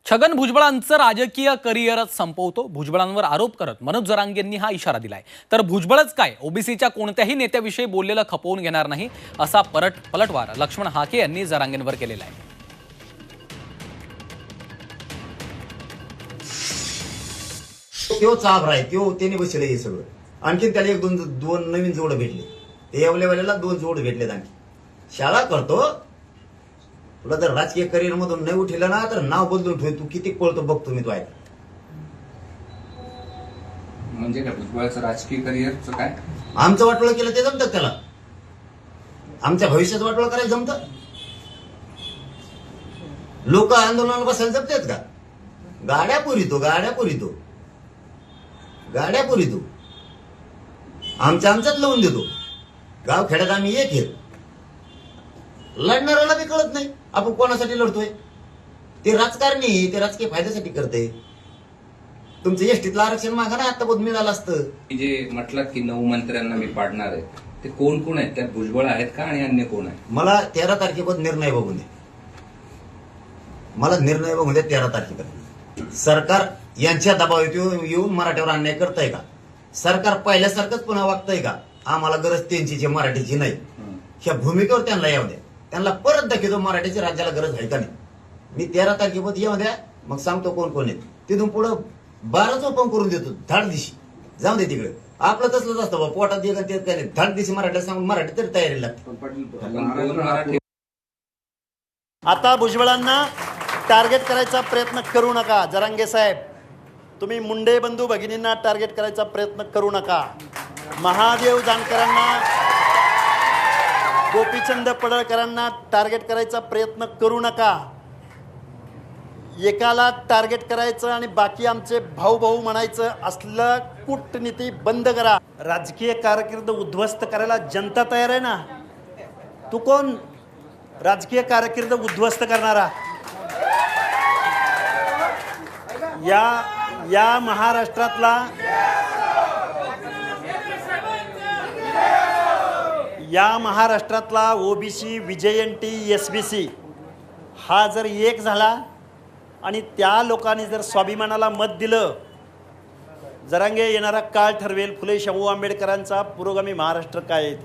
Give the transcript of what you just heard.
छगन भुजबळांचं राजकीय करिअरच संपवतो, भुजबळांवर आरोप करत मनोज जरांगेंनी हा इशारा दिलाय। तर भुजबळच काय ओबीसीच्या कोणत्याही नेत्याविषयी बोललेलं खपवून घेणार नाही, असा पलटवार लक्ष्मण हाके यांनी जरांगेंवर केलेला आहे। तो चाभरा आहे, तो त्याने बसले हे सगळं। आणखीन त्याला एक दोन नवीन जोड भेटले, ते एवढ्याला 2 जोड भेटलेत। आणखी शाळा करतो, तुला जर राजकीय करिअर मधून नाही उठलं ना तर नाव बदलून ठेव। तू किती पळतो बघतो मी तो आहे। म्हणजे काय भुजबळाचं राजकीय करिअरचं काय? आमचं वाटोळं केलं ते जमतं त्याला, आमच्या भविष्याचं वाटोळं करायला जमतं? लोक आंदोलनाला बसायला जमतात का? गाड्या पुरितो आमच्यात लावून देतो। गाव खेड्यात आम्ही एक आहेत, लढणाऱ्याला बी कळत नाही आपण कोणासाठी लढतोय। ते राजकारणी ते राजकीय फायद्यासाठी करते। तुमचं एसटीतलं आरक्षण मागा ना, आता बहुत मिळालं असतं। जे म्हटलात की 9 मंत्र्यांना मी पाडणार आहे, ते कोण कोण आहेत? त्यात भुजबळ आहेत का आणि अन्य कोण आहेत? मला 13 तारखेपर्यंत निर्णय बघून दे, मला निर्णय बघून दे 13 तारखेपर्यंत। सरकार यांच्या दबावात येऊन मराठ्यावर अन्याय करतंय का? सरकार पहिल्यासारखंच पुन्हा वागतंय का? आम्हाला गरज त्यांची जे मराठीची नाही, ह्या भूमिकेवर त्यांना येऊ द्या। त्यांना परत दाखवतो मराठीच्या राज्याला गरज आहे का नाही। मी 13 तारखेपर्यंत येऊ द्या, मग सांगतो कोण कोण आहेत। तिथून पुढं 12च ओपन करून देतो, धाड दिशी जाऊ दे तिकडे। आपलं तसलंच असतं बा, पोटात दे काय नाही, धाड दिशी मराठीला सांगून मराठी तरी तयारी लागते। आता भुजबळांना टार्गेट करायचा प्रयत्न करू नका। जरांगे साहेब, तुम्ही मुंडे बंधू भगिनींना टार्गेट करायचा प्रयत्न करू नका। महादेव जानकरांना, गोपीचंद पडळकरांना टार्गेट करायचा प्रयत्न करू नका। एकाला टार्गेट करायचं आणि बाकी आमचे भाऊ भाऊ म्हणायचं असलं कूटनीती बंद करा। राजकीय कारकीर्द उद्ध्वस्त करायला जनता तयार आहे ना। तू कोण राजकीय कारकीर्द उद्ध्वस्त करणारा? या महाराष्ट्रातला ओबीसी, व्हीजेएनटी, एसबीसी हा जर एक झाला आणि त्या लोकांनी जर स्वाभिमानाला मत दिलं, जरांगे येणारा काळ ठरवेल फुले शाहू आंबेडकरांचा पुरोगामी महाराष्ट्र काय आहे।